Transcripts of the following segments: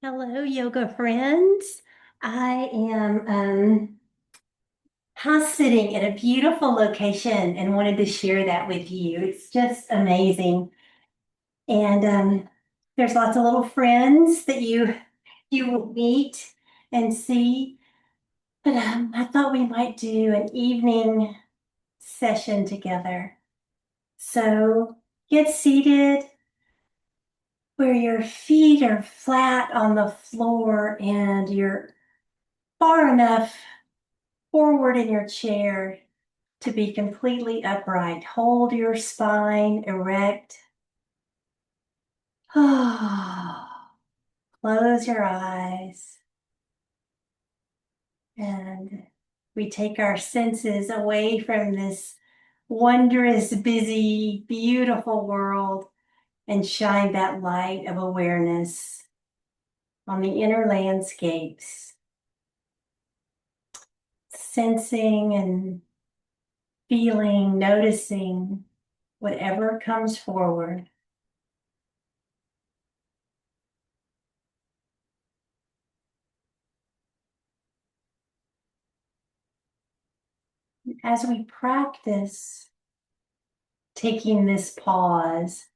Hello, yoga friends. I am house sitting at a beautiful location and wanted to share that with you. It's just amazing. And there's lots of little friends that you will meet and see. But I thought we might do an evening session together. So get seated where your feet are flat on the floor and you're far enough forward in your chair to be completely upright. Hold your spine erect. Close your eyes. And we take our senses away from this wondrous, busy, beautiful world and shine that light of awareness on the inner landscapes, sensing and feeling, noticing whatever comes forward. As we practice taking this pause,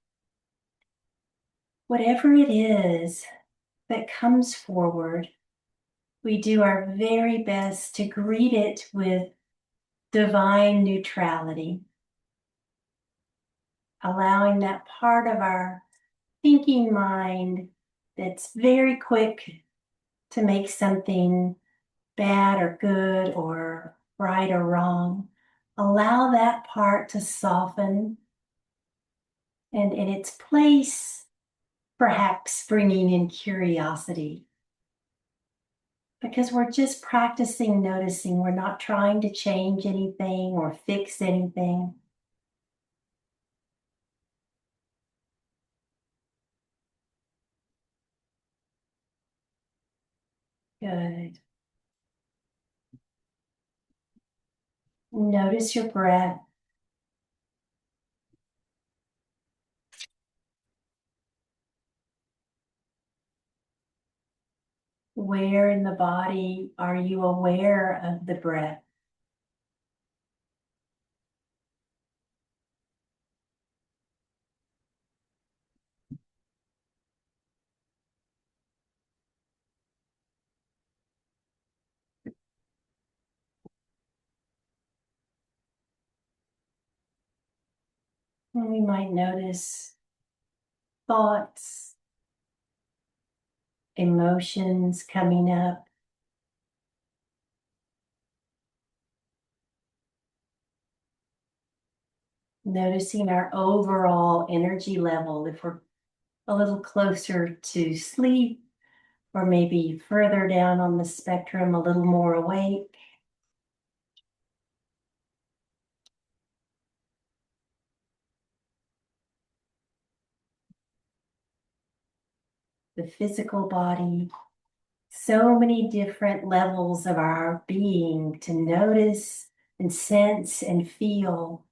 whatever it is that comes forward, we do our very best to greet it with divine neutrality, allowing that part of our thinking mind that's very quick to make something bad or good or right or wrong. Allow that part to soften and in its place, perhaps bringing in curiosity. Because we're just practicing noticing. We're not trying to change anything or fix anything. Good. Notice your breath. Where in the body are you aware of the breath? And we might notice thoughts, emotions coming up. Noticing our overall energy level, if we're a little closer to sleep, or maybe further down on the spectrum, a little more awake. The physical body, so many different levels of our being to notice and sense and feel.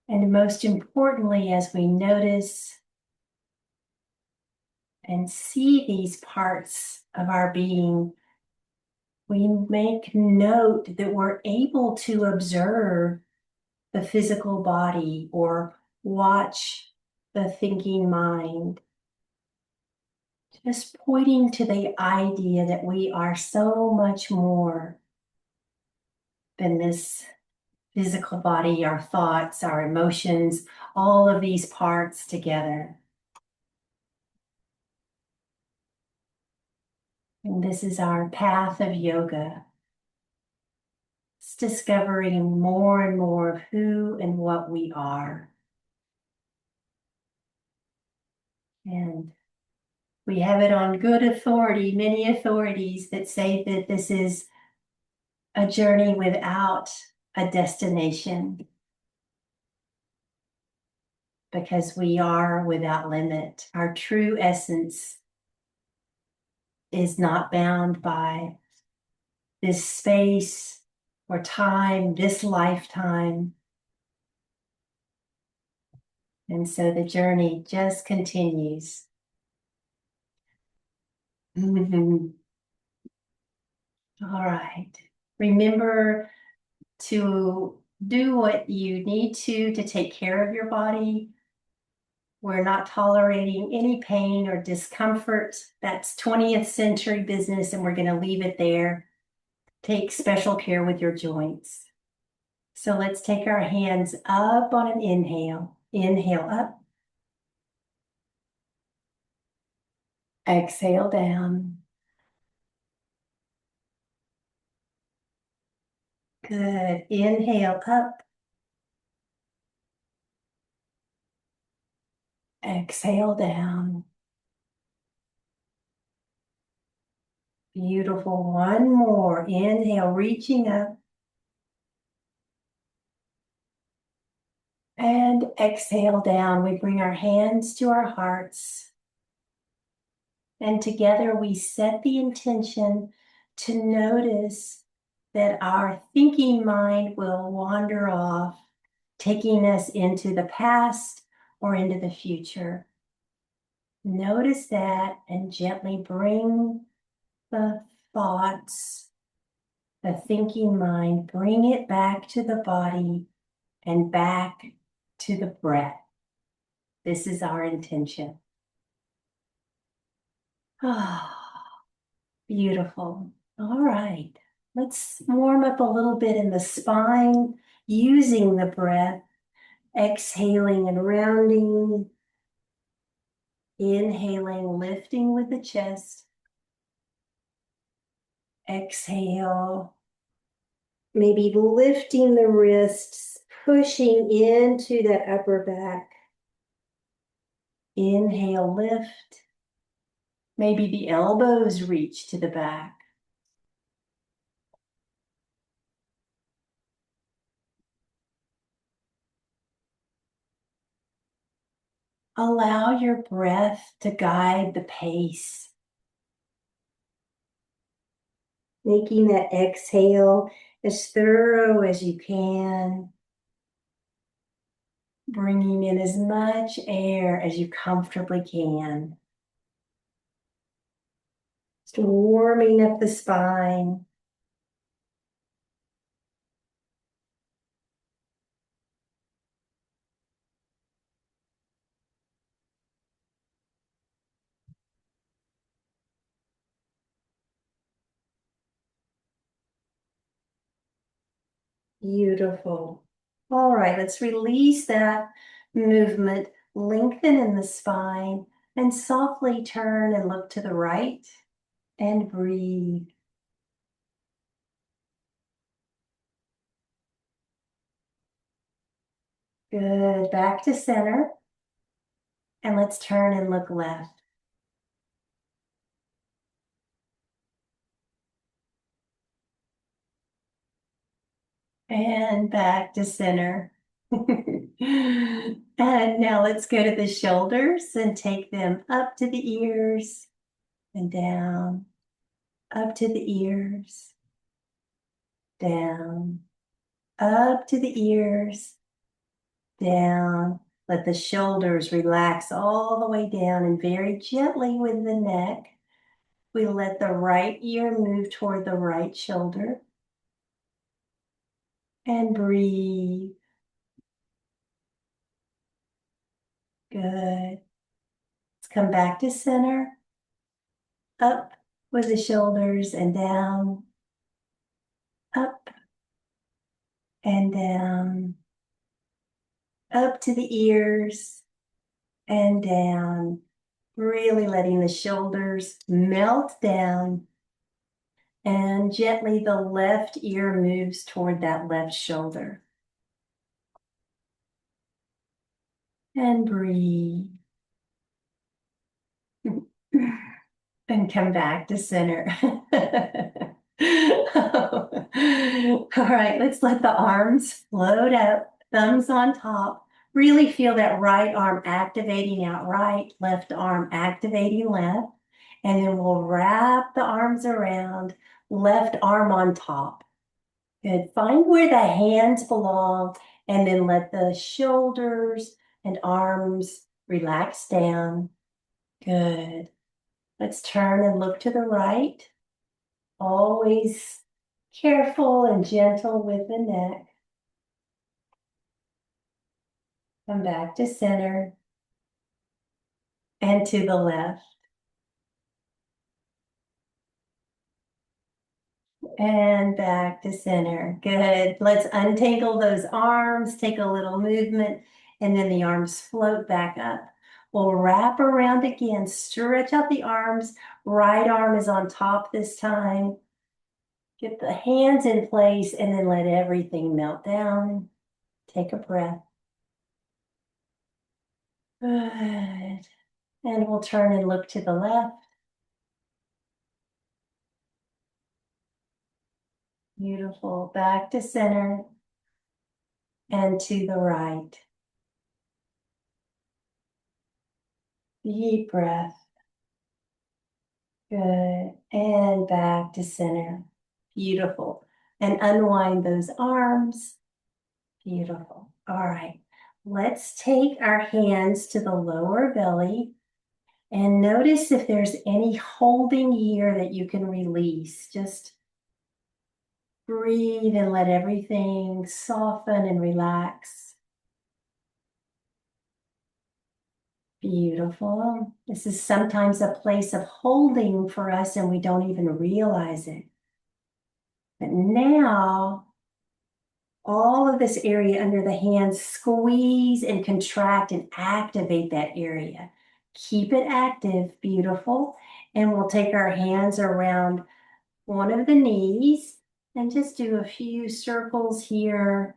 And most importantly, as we notice and see these parts of our being, we make note that we're able to observe the physical body or watch the thinking mind. Just pointing to the idea that we are so much more than this physical body, our thoughts, our emotions, all of these parts together. And this is our path of yoga. It's discovering more and more of who and what we are. And we have it on good authority, many authorities that say that this is a journey without a destination because we are without limit. Our true essence is not bound by this space or time, this lifetime. And so the journey just continues. Mhm. All right. Remember to do what you need to take care of your body. We're not tolerating any pain or discomfort. That's 20th century business, and we're going to leave it there. Take special care with your joints. So let's take our hands up on an inhale. Inhale up, exhale down. Good. Inhale up, exhale down. Beautiful. One more. Inhale, reaching up. And exhale down. We bring our hands to our hearts. And together we set the intention to notice that our thinking mind will wander off, taking us into the past or into the future. Notice that and gently bring the thoughts, the thinking mind, bring it back to the body and back to the breath. This is our intention. Ah, beautiful. All right. Let's warm up a little bit in the spine using the breath, exhaling and rounding, inhaling, lifting with the chest, exhale, maybe lifting the wrists, pushing into that upper back. Inhale, lift. Maybe the elbows reach to the back. Allow your breath to guide the pace, making that exhale as thorough as you can, bringing in as much air as you comfortably can. Just warming up the spine. Beautiful. All right, let's release that movement, lengthen in the spine, and softly turn and look to the right and breathe. Good. Back to center. And let's turn and look left. And back to center. And now let's go to the shoulders and take them up to the ears and down, up to the ears, down, up to the ears, down. Let the shoulders relax all the way down and very gently with the neck. We let the right ear move toward the right shoulder and breathe. Good. Let's come back to center, up with the shoulders and down, up and down, up to the ears and down, really letting the shoulders melt down, and gently the left ear moves toward that left shoulder. And breathe. And come back to center. All right, let's let the arms float up, thumbs on top. Really feel that right arm activating out right, left arm activating left. And then we'll wrap the arms around, left arm on top. Good. Find where the hands belong and then let the shoulders and arms relax down. Good. Let's turn and look to the right. Always careful and gentle with the neck. Come back to center and to the left. And back to center. Good. Let's untangle those arms, take a little movement, and then the arms float back up. We'll wrap around again, stretch out the arms. Right arm is on top this time. Get the hands in place and then let everything melt down. Take a breath. Good. And we'll turn and look to the left. Beautiful. Back to center and to the right. Deep breath. Good. And back to center. Beautiful. And unwind those arms. Beautiful. All right. Let's take our hands to the lower belly and notice if there's any holding here that you can release. Just breathe and let everything soften and relax. Beautiful. This is sometimes a place of holding for us and we don't even realize it. But now, all of this area under the hands, squeeze and contract and activate that area. Keep it active, beautiful. And we'll take our hands around one of the knees and just do a few circles here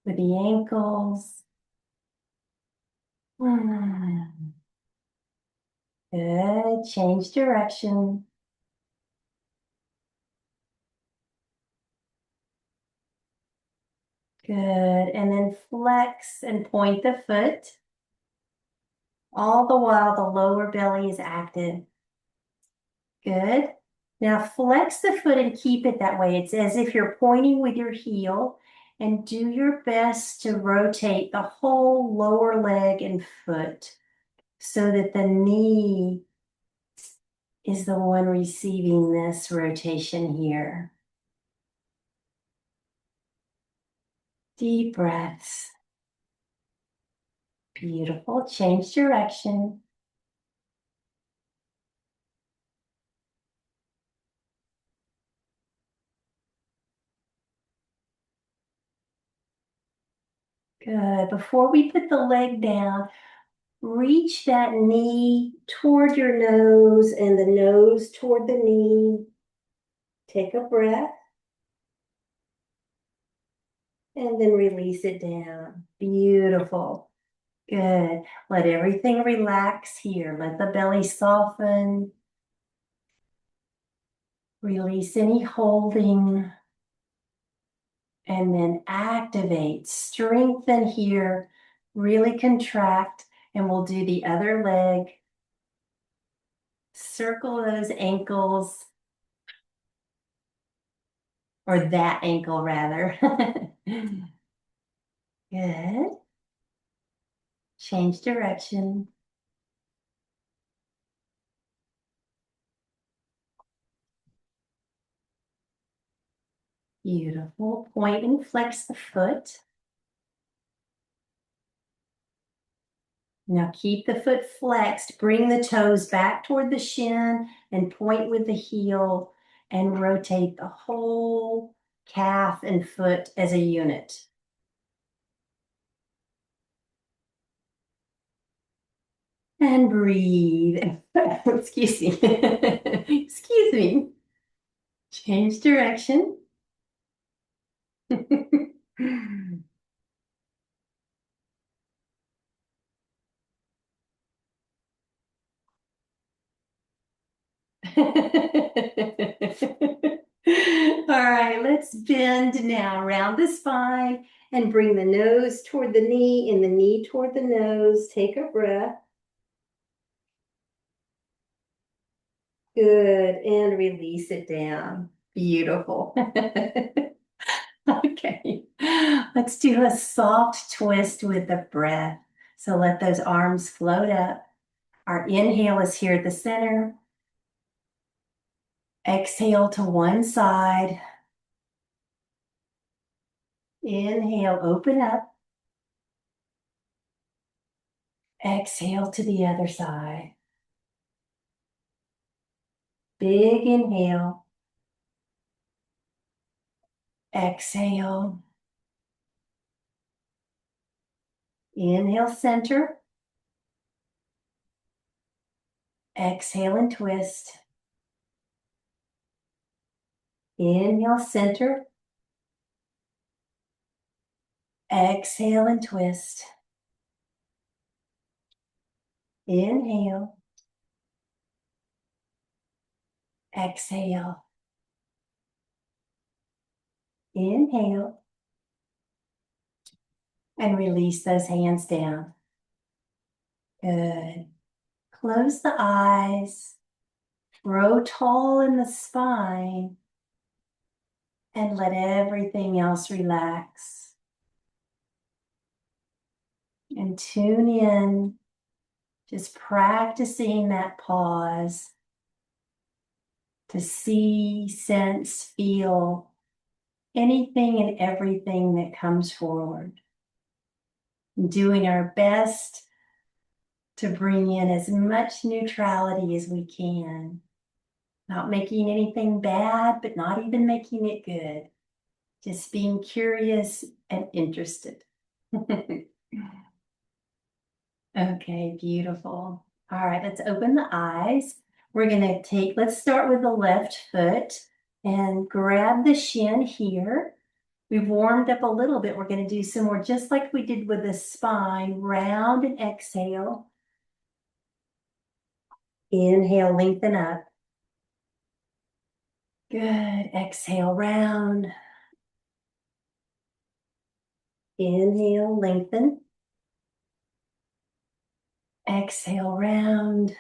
with the ankles. Good. Change direction. Good. And then flex and point the foot. All the while the lower belly is active. Good. Now flex the foot and keep it that way. It's as if you're pointing with your heel and do your best to rotate the whole lower leg and foot so that the knee is the one receiving this rotation here. Deep breaths. Beautiful. Change direction. Good. Before we put the leg down, reach that knee toward your nose and the nose toward the knee. Take a breath and then release it down. Beautiful. Good. Let everything relax here. Let the belly soften. Release any holding. And then activate. Strengthen here. Really contract. And we'll do the other leg. Circle those ankles. Or that ankle rather. Good. Change direction. Beautiful. Point and flex the foot. Now keep the foot flexed. Bring the toes back toward the shin and point with the heel and rotate the whole calf and foot as a unit. And breathe. Excuse me. Excuse me. Change direction. All right, let's bend now. Round the spine and bring the nose toward the knee and the knee toward the nose. Take a breath. Good. And release it down. Beautiful. Okay. Let's do a soft twist with the breath. So let those arms float up. Our inhale is here at the center. Exhale to one side. Inhale, open up. Exhale to the other side. Big inhale. Exhale. Inhale, center. Exhale and twist. Inhale, center. Exhale and twist. Inhale. Exhale. Inhale. And release those hands down. Good. Close the eyes. Grow tall in the spine. And let everything else relax. And tune in, just practicing that pause to see, sense, feel anything and everything that comes forward. Doing our best to bring in as much neutrality as we can. Not making anything bad, but not even making it good. Just being curious and interested. Okay, beautiful. All right, let's open the eyes. We're gonna let's start with the left foot and grab the shin here. We've warmed up a little bit. We're gonna do some more, just like we did with the spine. Round and exhale. Inhale, lengthen up. Good, exhale, round. Inhale, lengthen. Exhale, round.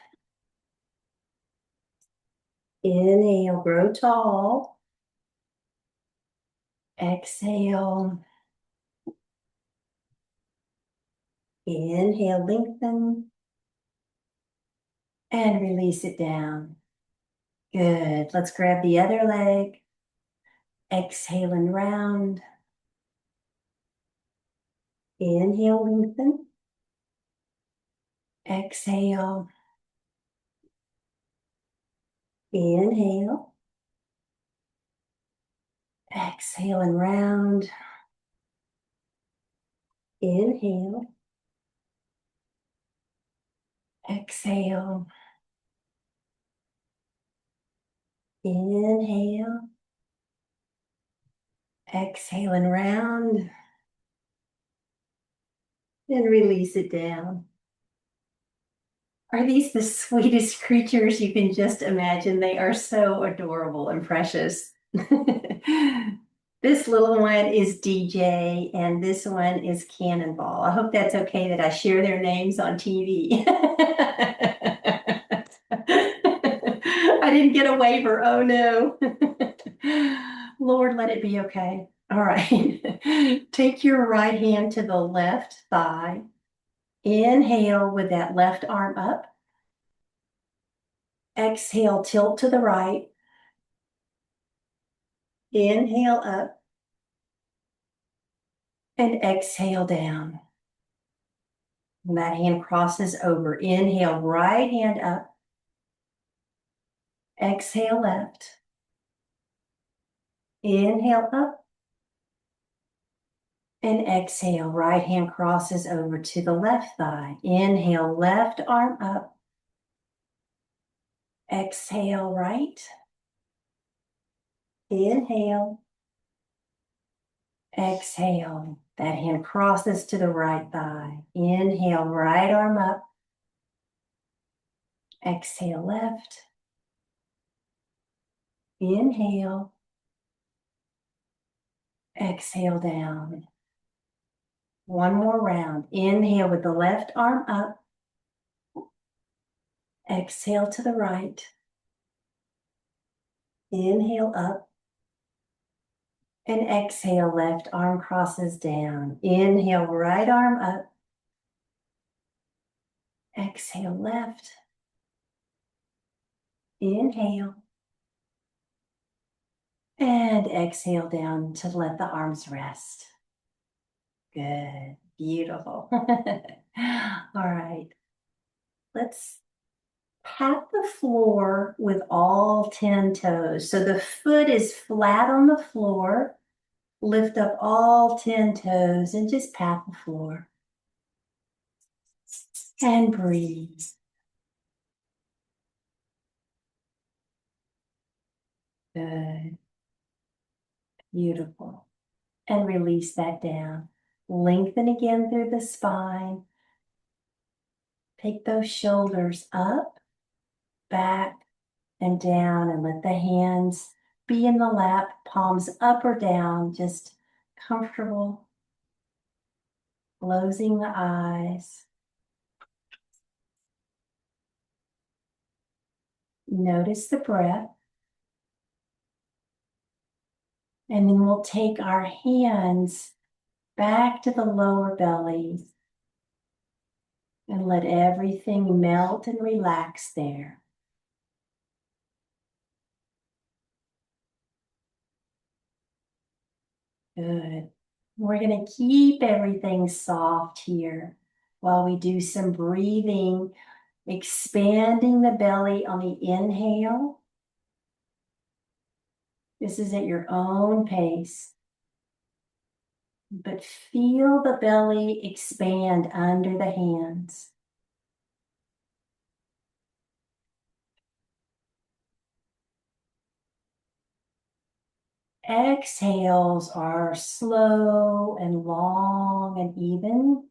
Inhale, grow tall. Exhale. Inhale, lengthen. And release it down. Good. Let's grab the other leg. Exhale and round. Inhale, lengthen. Exhale. Inhale. Exhale and round. Inhale. Exhale. Inhale. Exhale and round. And release it down. Are these the sweetest creatures you can just imagine? They are so adorable and precious. This little one is DJ and this one is Cannonball. I hope that's okay that I share their names on TV. I didn't get a waiver. Oh no. Lord, let it be okay. All right. Take your right hand to the left thigh. Inhale with that left arm up. Exhale, tilt to the right. Inhale up. And exhale down. And that hand crosses over. Inhale, right hand up. Exhale, left. Inhale up. And exhale, right hand crosses over to the left thigh. Inhale, left arm up. Exhale, right. Inhale. Exhale. That hand crosses to the right thigh. Inhale, right arm up. Exhale, left. Inhale. Exhale down. One more round. Inhale with the left arm up. Exhale to the right. Inhale up. And exhale, left arm crosses down. Inhale, right arm up. Exhale left. Inhale. And exhale down to let the arms rest. Good. Beautiful. All right. Let's pat the floor with all 10 toes. So the foot is flat on the floor. Lift up all 10 toes and just pat the floor. And breathe. Good. Beautiful. And release that down. Lengthen again through the spine. Take those shoulders up, back, and down, and let the hands be in the lap, palms up or down, just comfortable. Closing the eyes. Notice the breath. And then we'll take our hands back to the lower belly and let everything melt and relax there. Good. We're going to keep everything soft here while we do some breathing, expanding the belly on the inhale. This is at your own pace. But feel the belly expand under the hands. Exhales are slow and long and even.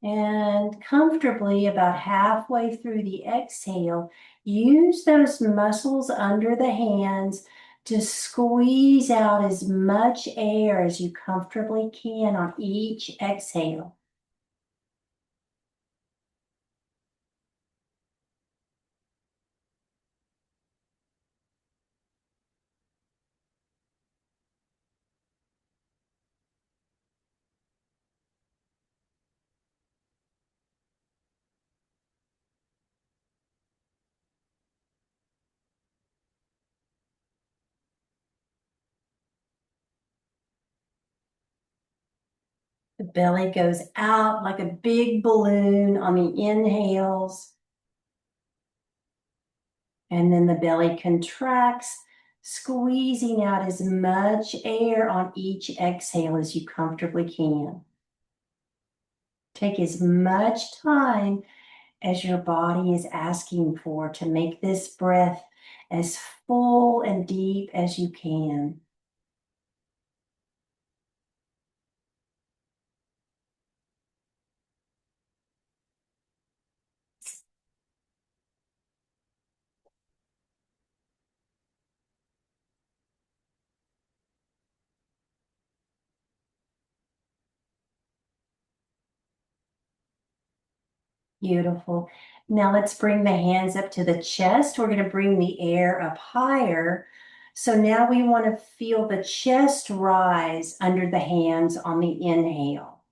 And comfortably, about halfway through the exhale, use those muscles under the hands to squeeze out as much air as you comfortably can on each exhale. The belly goes out like a big balloon on the inhales. And then the belly contracts, squeezing out as much air on each exhale as you comfortably can. Take as much time as your body is asking for to make this breath as full and deep as you can. Beautiful. Now let's bring the hands up to the chest. We're going to bring the air up higher. So now we want to feel the chest rise under the hands on the inhale.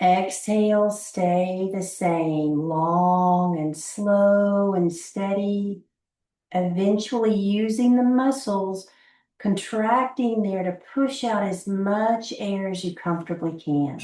Exhale, stay the same, long and slow and steady, eventually using the muscles, contracting there to push out as much air as you comfortably can.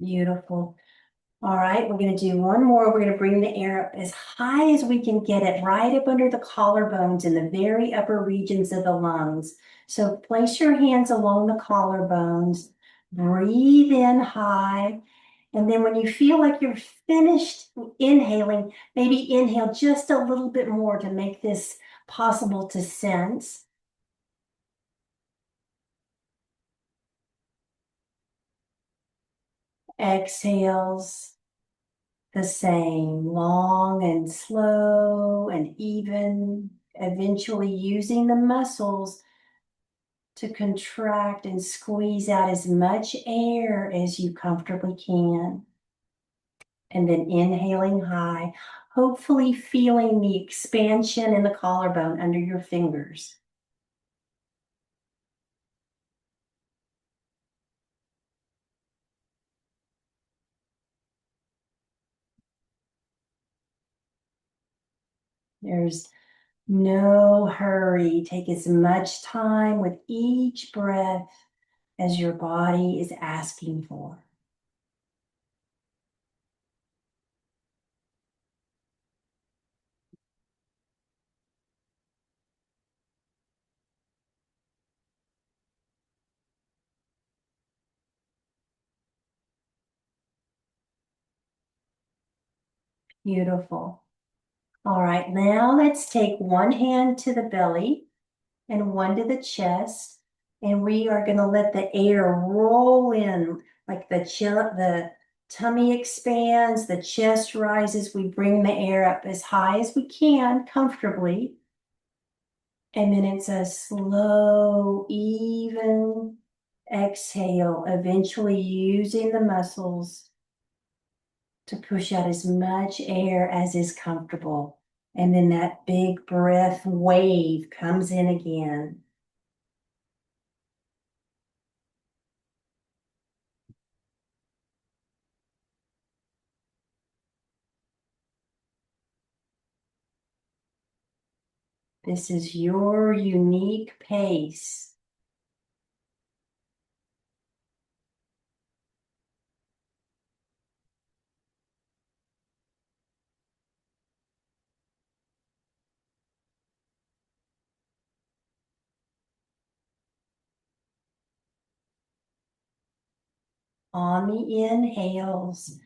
Beautiful. All right, we're going to do one more. We're going to bring the air up as high as we can get it, right up under the collarbones in the very upper regions of the lungs. So place your hands along the collarbones, breathe in high, and then when you feel like you're finished inhaling, maybe inhale just a little bit more to make this possible to sense. Exhales the same, long and slow and even, eventually using the muscles to contract and squeeze out as much air as you comfortably can. And then inhaling high, hopefully feeling the expansion in the collarbone under your fingers. There's no hurry. Take as much time with each breath as your body is asking for. Beautiful. All right, now let's take one hand to the belly and one to the chest, and we are going to let the air roll in like the tummy expands, the chest rises. We bring the air up as high as we can comfortably, and then it's a slow, even exhale, eventually using the muscles to push out as much air as is comfortable. And then that big breath wave comes in again. This is your unique pace. On the inhales,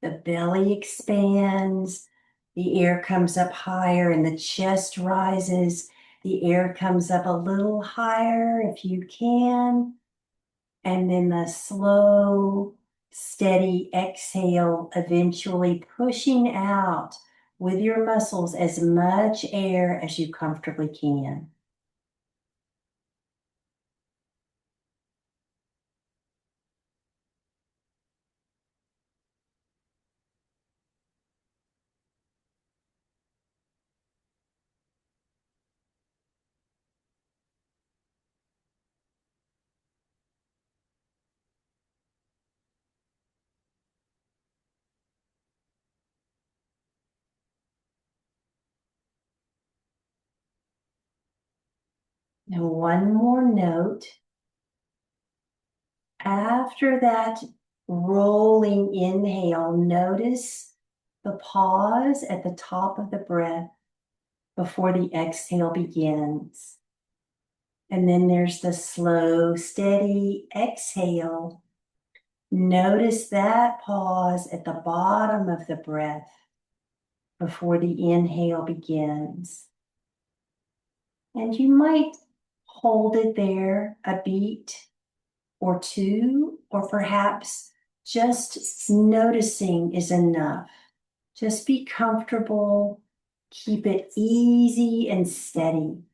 the belly expands, the air comes up higher, and the chest rises. The air comes up a little higher if you can. And then the slow, steady exhale, eventually pushing out with your muscles as much air as you comfortably can. Now, one more note. After that rolling inhale, notice the pause at the top of the breath before the exhale begins. And then there's the slow, steady exhale. Notice that pause at the bottom of the breath before the inhale begins. And you might hold it there a beat or two, or perhaps just noticing is enough. Just be comfortable, keep it easy and steady.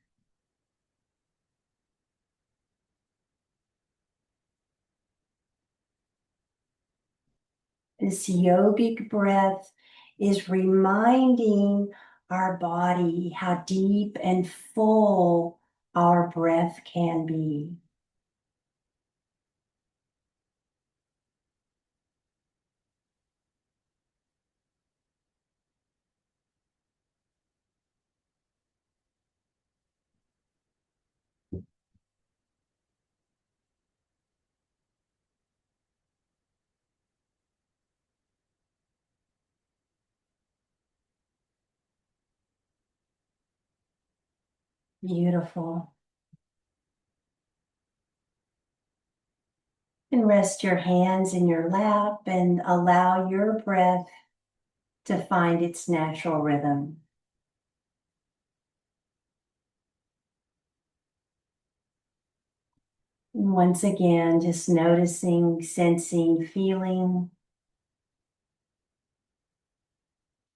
This yogic breath is reminding our body how deep and full our breath can be. Beautiful. And rest your hands in your lap and allow your breath to find its natural rhythm. And once again, just noticing, sensing, feeling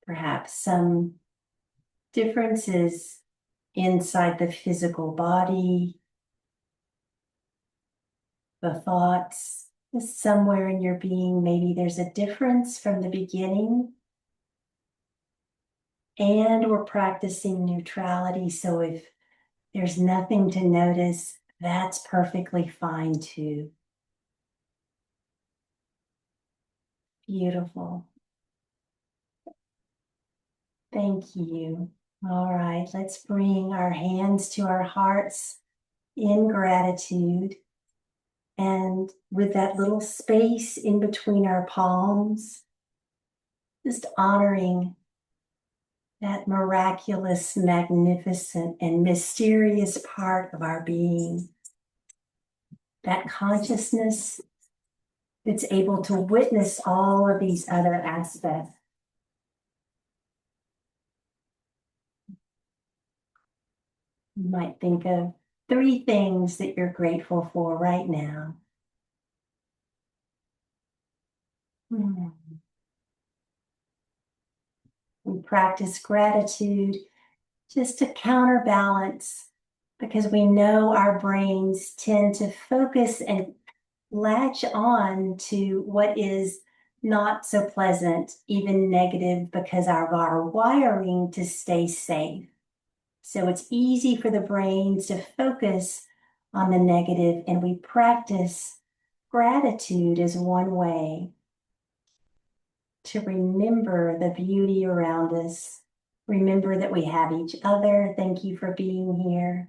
perhaps some differences inside the physical body, the thoughts. Somewhere in your being, maybe there's a difference from the beginning. And we're practicing neutrality. So if there's nothing to notice, that's perfectly fine too. Beautiful. Thank you. All right, let's bring our hands to our hearts in gratitude. And with that little space in between our palms, just honoring that miraculous, magnificent, and mysterious part of our being, that consciousness that's able to witness all of these other aspects. You might think of 3 things that you're grateful for right now. Hmm. We practice gratitude just to counterbalance because we know our brains tend to focus and latch on to what is not so pleasant, even negative, because of our wiring to stay safe. So it's easy for the brains to focus on the negative, and we practice gratitude as one way to remember the beauty around us. Remember that we have each other. Thank you for being here.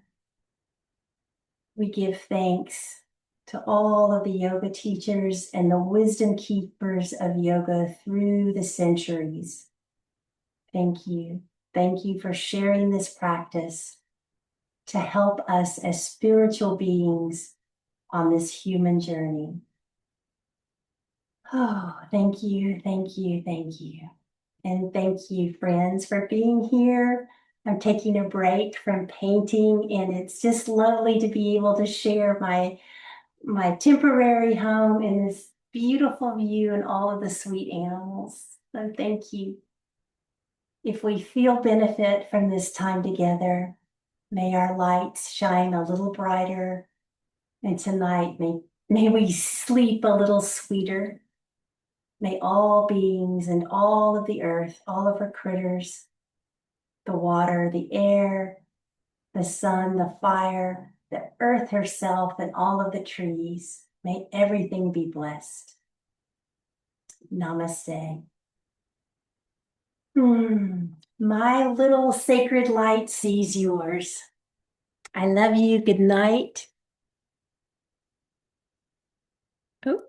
We give thanks to all of the yoga teachers and the wisdom keepers of yoga through the centuries. Thank you. Thank you for sharing this practice to help us as spiritual beings on this human journey. Oh, thank you, thank you, thank you. And thank you, friends, for being here. I'm taking a break from painting, and it's just lovely to be able to share my temporary home in this beautiful view and all of the sweet animals. So thank you. If we feel benefit from this time together, may our lights shine a little brighter. And tonight, may we sleep a little sweeter. May all beings and all of the earth, all of our critters, the water, the air, the sun, the fire, the earth herself, and all of the trees, may everything be blessed. Namaste. My little sacred light sees yours. I love you. Good night. Oh.